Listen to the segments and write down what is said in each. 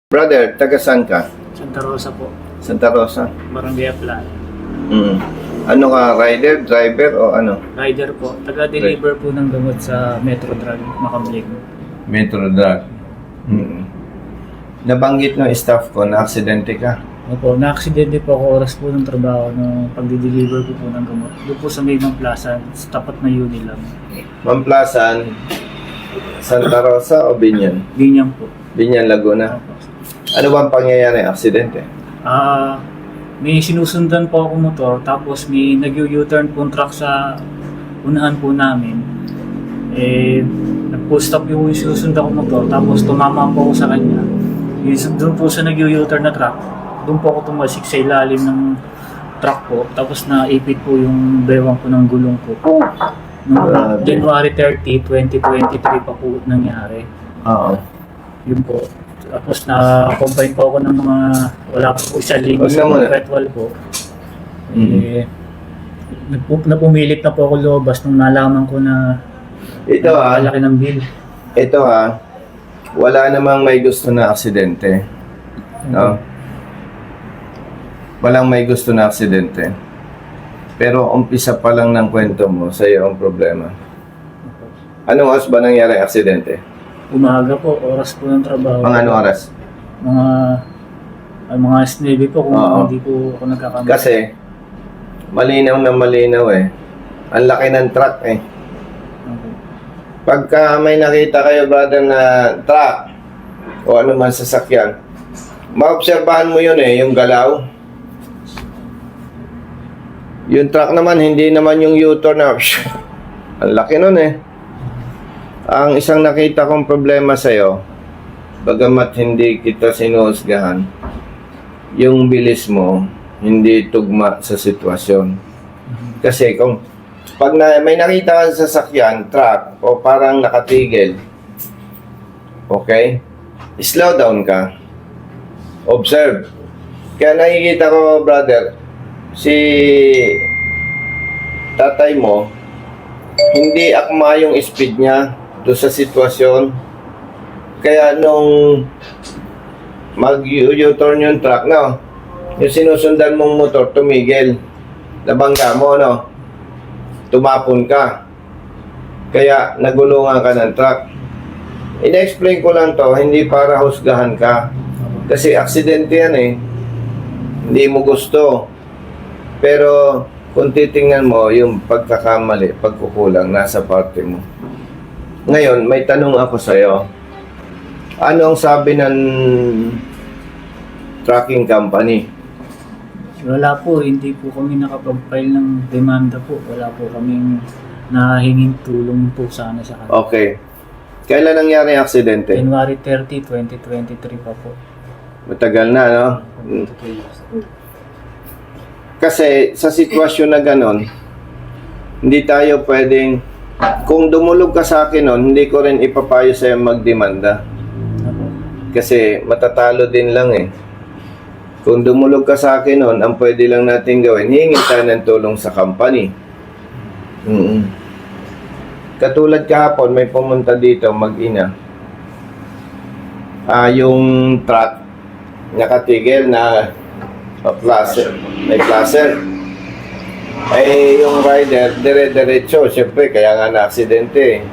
Brother, taga saan ka? Santa Rosa po. Santa Rosa? Barangay Aplan. Ano ka, rider, driver o ano? Rider po. Taga-deliver po ng gamot sa Metro Drug, Makablig. Metro Drug. Nabanggit ng staff ko na aksidente ka. Opo, na-aksidente po ako oras po ng trabaho ng pagdi-deliver ko po ng gamot. Doon po sa Mayman Plaza, sa tapat na Unilam. Mamplasan, Santa Rosa o Binyan? Ganyan po. Binyan, Laguna. Opo. Ano bang pangyayari aksidente? May sinusundan po ako motor, tapos may nag-U-turn po truck sa unahan po namin. Nag-post stop yung sinusundan ko motor, tapos tumama po ako sa kanya. Doon po sa nag-U-turn na truck, doon po ako tumasik sa ilalim ng truck po, tapos naipit po yung bewang ko ng gulong ko. Noong January 30, 2023 pa po nangyari. Oo. Yun po. Tapos na-combine po ako ng mga wala po isang linggo sa petrol po. Napumilit na po ako lumabas nung nalaman ko na Ito malaki ng bill. Ito wala namang may gusto na aksidente. No? Walang may gusto na aksidente. Pero umpisa pa lang ng kwento mo, sa iyo ang problema. Anong oras ba nangyari ang aksidente? Umaga po, oras po ng trabaho. Mga anong oras? Mga 9 po kung hindi po ako nagkakamali. Kasi, malinaw na malinaw Ang laki ng truck Pagka may nakita kayo, brother, na truck o ano man sasakyan, maobserbahan mo yun yung galaw. Yung truck naman, hindi naman yung U-turn na ang laki nun Ang isang nakita kong problema sa'yo, bagamat hindi kita sinuhusgahan, yung bilis mo, hindi tugma sa sitwasyon. Kasi kung pag may nakita ka sa sasakyan, truck, o parang nakatigil, okay? Slow down ka. Observe. Kaya nakikita ko, brother, si tatay mo, hindi akma yung speed niya doon sa sitwasyon. Kaya nung mag-U-turn yung truck, yung sinusundan mong motor, tumigil. Nabangga mo, tumapon ka. Kaya nagulungan ka ng truck. Ina-explain ko lang to, hindi para husgahan ka. Kasi aksidente yan Hindi mo gusto. Pero kung titingnan mo, yung pagkakamali, pagkukulang, nasa parte mo. Ngayon, may tanong ako sa'yo. Ano ang sabi ng trucking company? Wala po, hindi po kami nakapag-file ng demanda po. Wala po kaming nahinging tulong po sana sa kanila. Okay. Kailan nangyari ang aksidente? January 30, 2023 pa po. Matagal na, no? Kasi sa sitwasyon na ganon, hindi tayo pwedeng, kung dumulog ka sa akin nun, hindi ko rin ipapayo sa'yo magdemanda. Kasi matatalo din lang Kung dumulog ka sa akin nun, ang pwede lang natin gawin, hingin tayo ng tulong sa company. Katulad kahapon, may pumunta dito, mag-ina. Yung truck, nakatigil na may placer. Yung rider, dire-diretso, syempre, kaya nga na-aksidente.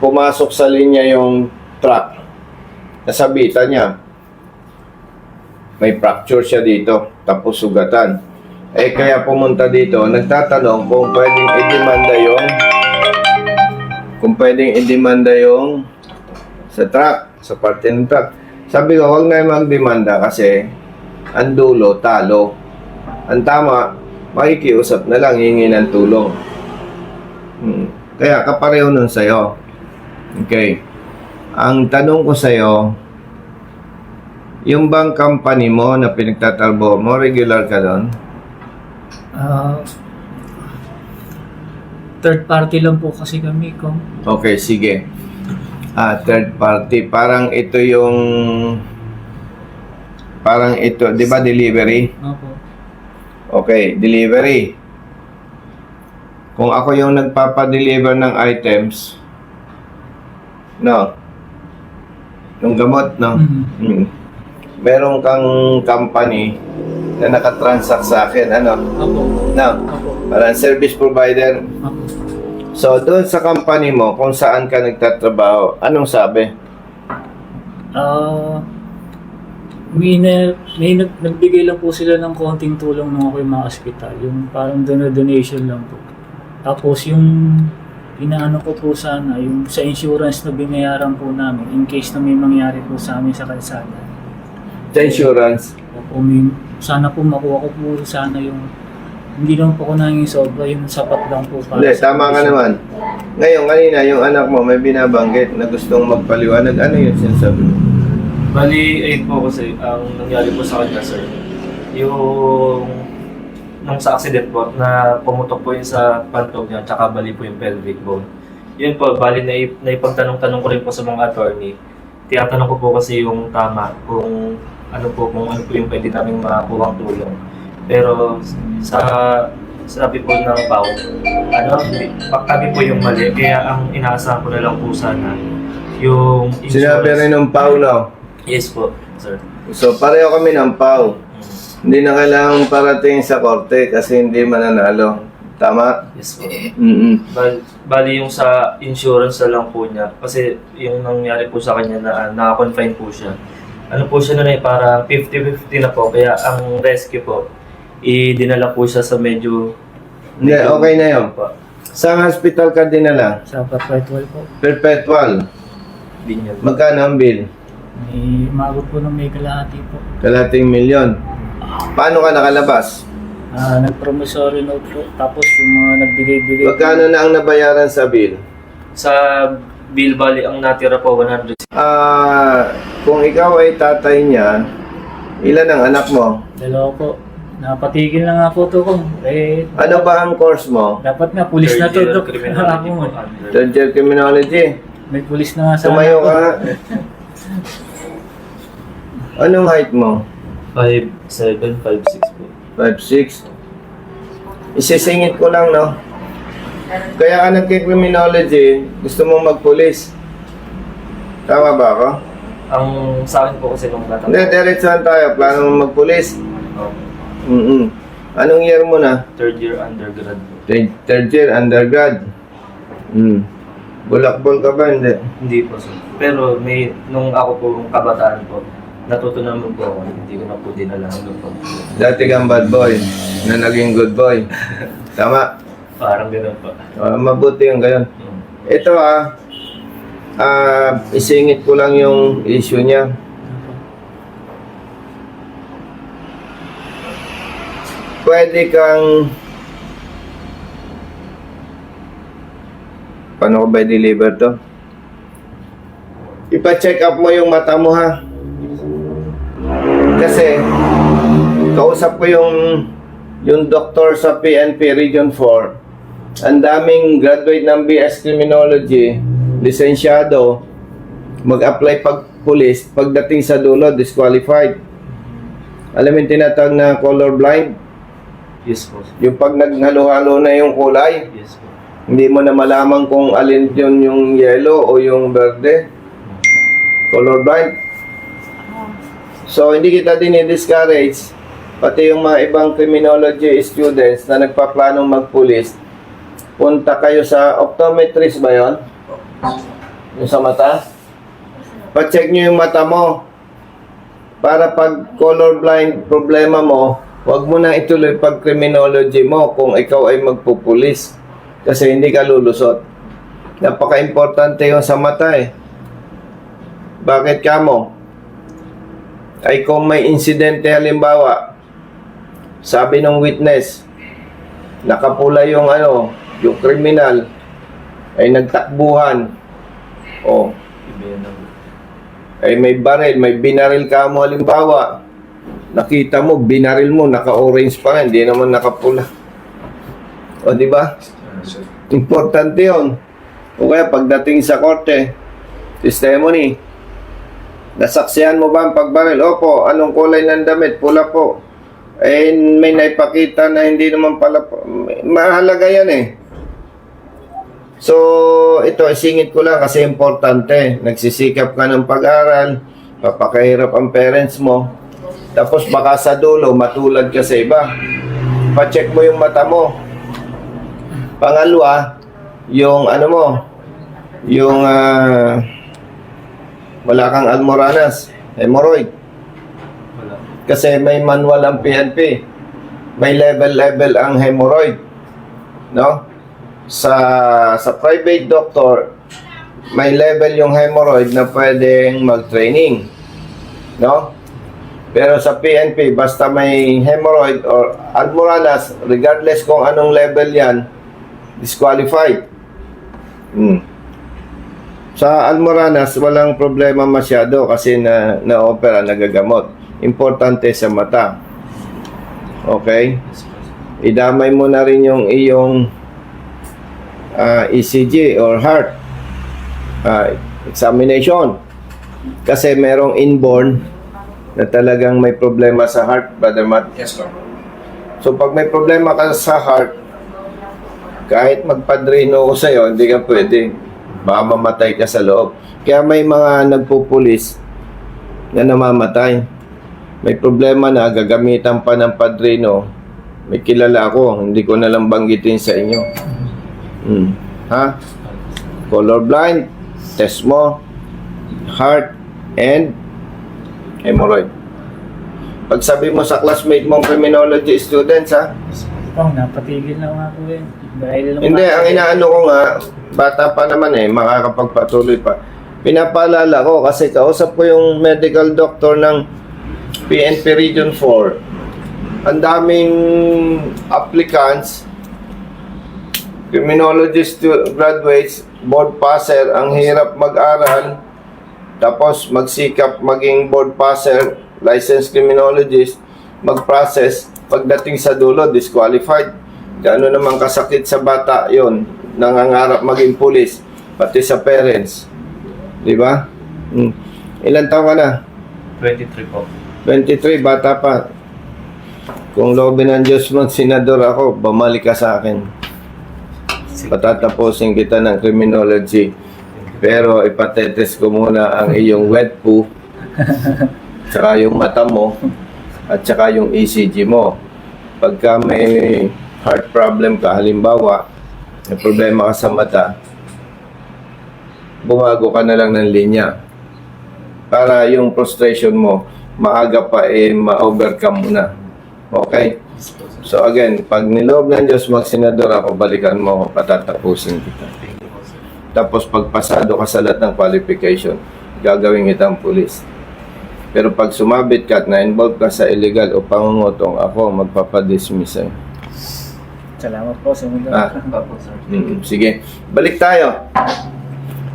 Pumasok sa linya yung truck. Nasabitan niya. May fracture siya dito, tapos sugatan. Kaya pumunta dito, nagtatanong kung pwedeng i-demanda yung sa truck, sa parte ng truck. Sabi ko, huwag na mag-demanda kasi ang dulo, talo. Ang tama, makikiusap na lang, hingi ng tulong. Kaya kapareho nun sa'yo. Okay. Ang tanong ko sa'yo, yung bang company mo na pinagtatrabaho mo, regular ka doon? Third party lang po kasi kami ko. Okay, sige. Third party. Parang ito, di ba delivery? Opo. Okay, delivery. Kung ako yung nagpapa-deliver ng items, Yung gamot, no? Mhm. Meron kang company na nakatransact sa akin, ano? Opo. No? Opo. Parang service provider. Opo. So, doon sa company mo, kung saan ka nagtatrabaho, anong sabi? Nagbigay lang po sila ng konting tulong nung ako yung mga ospital. Yung parang donation lang po. Tapos yung inaano ko po sana, yung sa insurance na binayaran po namin in case na may mangyari po sa amin sa kalsada. Sa insurance? O sana po makuha ko po sana yung hindi naman po ko nanging sobra, yung sapat lang po para Hindi, sa tama ka patient. naman. Ngayon, kanina, yung anak mo may binabanggit na gustong magpaliwanag. Ano yun sinasabi mo? Bali, ayun po kasi, ang nangyari po sa kanya, sir, yung nung sa accident po, na pumutok po yun sa pantog niya, tsaka bali po yung pelvic bone. Yun po, bali naipagtanong-tanong ko rin po sa mga attorney. Tinatanong ko po kasi yung tama, kung ano po yung pwede naming makakuhang tulong. Pero sa sabi po ng PAW, kami po yung mali, kaya ang inaasahan ko na lang po sana, yung Sinabi rin ng PAW, no? Yes po, sir. So, pareho kami ng PAW. Hindi na kailangang parating sa korte kasi hindi mananalo. Tama? Yes po. Bali yung sa insurance na lang po niya. Kasi yung nangyari po sa kanya na naka-confine po siya. Ano po siya na parang 50-50 na po. Kaya ang rescue po, dinala po siya sa medyo... Hindi, okay na yun. Po. Saan hospital ka dinala? Sa perpetual po. Perpetual. Binyan. Magkano ang bill? May umabot po ng may kalahati po. Kalating milyon. Paano ka nakalabas? Nag-promissory note po. Tapos yung mga nagbigay-bigay. Magkano na ang nabayaran sa bill? Sa bill bali, ang natira po 100. Kung ikaw ay tatay niya, ilan ang anak mo? Dalawa po. Napatigil na nga po to ko. Ano ba ang course mo? Dapat nga, pulis na to. Dok. Criminology po. Third year criminology. May pulis na nga sa Tumayo ka nga. Anong height mo? 5'7", 5'6" po. 5'6". Isisingit ko lang, no? Kaya ka nagki-criminology, gusto mong magpulis. Tama ba ako? Ang sa akin po kasi nung bata. Hindi, diretsahan tayo. Plano mong magpulis? Oh, Anong year mo na? third year undergrad po. Third year, undergrad. Bulakbol ka ba? Hindi. Hindi po sir. Pero nung ako po, nung kabataan po, natuto naman po ako. Hindi ko na po dinala hanggang po. Dati kang bad boy na naging good boy. Tama? Parang gano'n po. Mabuti yung gayon. Ito isingit ko lang yung issue niya. Pwede kang paano ko ba i-deliver to? Ipa-check up mo yung mata mo, ha? Kasi kausap ko yung doktor sa PNP Region 4. Ang daming graduate ng BS Criminology, lisensyado, mag-apply pag police, pagdating sa dulo, disqualified. Alam mo yung tinatawag na colorblind? Yes po. Yung pag naghalo-halo na yung kulay, Yes po. hindi mo na malaman kung alin yun yung yellow o yung verde. Colorblind. So, hindi kita dinidiscourage. Pati yung mga ibang criminology students na nagpaplanong magpulis, punta kayo sa optometrist ba yun? Yung sa mata? Pa-check nyo yung mata mo. Para pag colorblind problema mo, huwag mo na ituloy pag criminology mo kung ikaw ay magpupulis. Kasi hindi ka lulusot. Napaka-importante yung sa mata eh. Bakit ka mo? Ay kung may insidente halimbawa, sabi ng witness, nakapula yung yung kriminal, ay nagtakbuhan, o Iba yan ang... ay may baril, may binaril ka mo halimbawa, nakita mo, binaril mo, naka-orange pa rin, hindi naman nakapula. O di ba? Importante yun. O kaya pagdating sa korte, testimony, nasaksihan mo ba ang pagbaril? Opo, anong kulay ng damit? Pula po. Eh, may naipakita na hindi naman pala po. Mahalaga yan eh. So, ito, isingit ko lang kasi importante. Nagsisikap ka ng pag-aral, papakahirap ang parents mo, tapos baka sa dulo, matulad ka sa iba. Pa-check mo yung mata mo. Pangalawa, yung ano mo, yung wala kang almoranas, hemorrhoid. Wala. Kasi may manual ang PNP. May level ang hemorrhoid. No? Sa private doctor, may level yung hemorrhoid na pwedeng mag-training. No? Pero sa PNP, basta may hemorrhoid or almoranas, regardless kung anong level yan, disqualified. Sa almoranas, walang problema masyado kasi na-opera, nagagamot. Importante sa mata. Okay? Idamay mo na rin yung iyong ECG or heart examination. Kasi merong inborn na talagang may problema sa heart, Brother Matt. Yes, sir. So pag may problema ka sa heart, kahit magpadrino ko sa'yo, hindi ka pwede. Baka mamatay ka sa loob. Kaya may mga nagpupulis na namamatay. May problema na gagamitan pa ng padrino. May kilala ako, hindi ko na lang banggitin sa inyo. Ha? Colorblind, test mo, heart, and hemorrhoid. Pag sabi mo sa classmate mong criminology students, ha? Oh, napatigil na nga po eh. Dahil lang Hindi, ang inaano ko nga, bata pa naman makakapagpatuloy pa. Pinapaalala ko kasi kausap ko yung medical doctor ng PNP Region 4. Ang daming applicants, criminology graduates, board passer, ang hirap mag-aral, tapos magsikap maging board passer, licensed criminologist, mag-process, pagdating sa dulo, disqualified. Gaano naman kasakit sa bata yon, nangangarap maging pulis, pati sa parents. Di ba? Ilan taon ka na? 23 po. 23, bata pa. Kung loobin ng Diyos mo, senador ako, bumalik ka sa akin. Patatapusin kita ng criminology. Pero ipatetest ko muna ang iyong wet poo, tsaka yung mata mo, at tsaka yung ECG mo. Pagka may heart problem ka, halimbawa, may problema ka sa mata, bumago ka na lang ng linya. Para yung frustration mo, maaga pa ma-overcome mo na. Okay? So again, pag niloob ng Diyos magsenador ako, balikan mo ako, patatapusin kita. Tapos pag pasado ka sa lahat ng qualification, gagawin kitang pulis. Pero pag sumabit ka at na-involve ka sa illegal o pangungutong, ako magpapadismiss sa'yo. Salamat po, Senator. Opo, sir. Sige, balik tayo.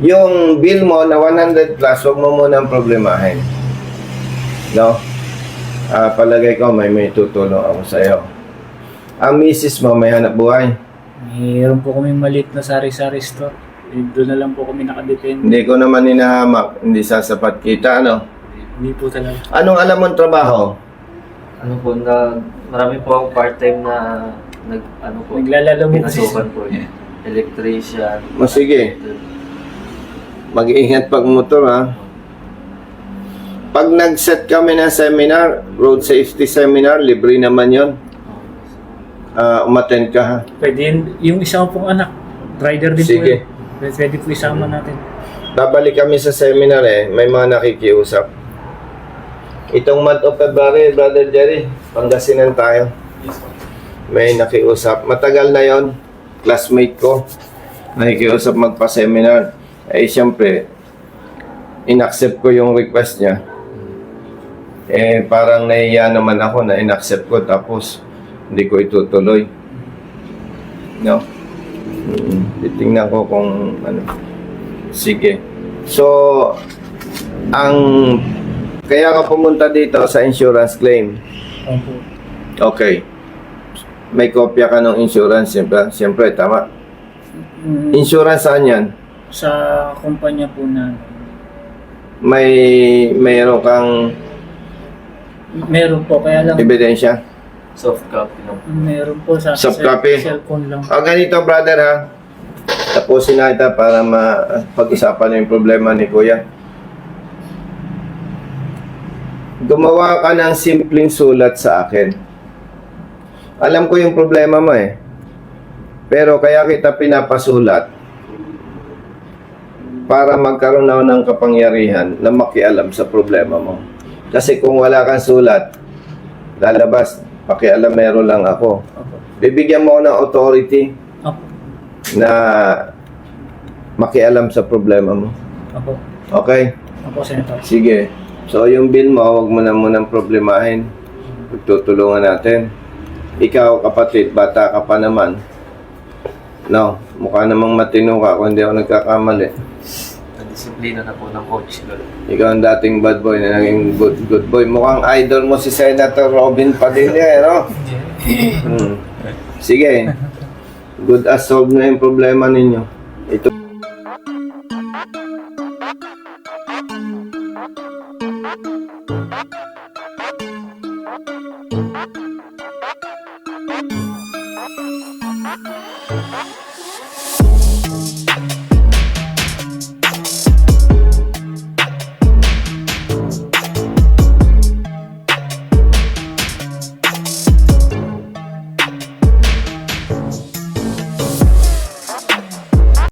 Yung bill mo na 100 plus, huwag mo munang problemahin. No? Palagay ko may tutulong ako sa'yo. Ang misis mo may hanap buhay. Mayroon po kami maliit na sari-sari store. Doon na lang po kami nakadepende. Hindi ko naman hinahamak, hindi sasapat kita, ano? Hindi po talaga. Anong alam mong trabaho? Ano po, marami po akong part-time na Naglalaro po kasi. pinasukan po. Electrician. O sige, mag-iingat pag motor, ha? Pag nag-set kami ng seminar, road safety seminar, libre naman yon. Umattend ka, ha? Pwede yung isa ko pong anak. Rider din Sige. po. Pwede po isama natin. Babalik kami sa seminar, may mga nakikiusap. Itong month of February, Brother Jerry, Pangasinan tayo. May nakiusap. Matagal na yon, classmate ko. Nakikiusap magpa-seminar. Siyempre, in-accept ko yung request niya. Parang nahiya naman ako na in-accept ko tapos hindi ko itutuloy. No? Titingnan ko kung ano. Sige. So, kaya ka pumunta dito sa insurance claim. Opo. Okay. May kopya ka ng insurance, siyempre, tama. Insurance saan yan? Sa kumpanya po na Mayroon kang meron po, kaya lang ebidensya? Soft copy lang. meron po sa Soft copy? cellphone lang. Ganito, brother, ha? tapusin na kita para mapag-usapan yung problema ni Kuya. Gumawa ka ng simpleng sulat sa akin. Alam ko yung problema mo eh. Pero kaya kita pinapasulat para magkaroon ako ng kapangyarihan na makialam sa problema mo. Kasi kung wala kang sulat, lalabas, pakialamero lang ako. Opo. Bibigyan mo ako ng authority Opo. na makialam sa problema mo. Opo. Okay? Opo, Senator. Sige. So, yung bill mo, huwag mo na munang problemahin. Pagtutulungan natin. Ikaw, kapatid, bata ka pa naman. No, mukha namang matino ka kung hindi ako nagkakamali. Disiplina na po ng coach. Ikaw ang dating bad boy na naging good boy. Mukhang idol mo si Senator Robin Padilla, eh, no? Sige. Good as solved na yung problema ninyo. Ito.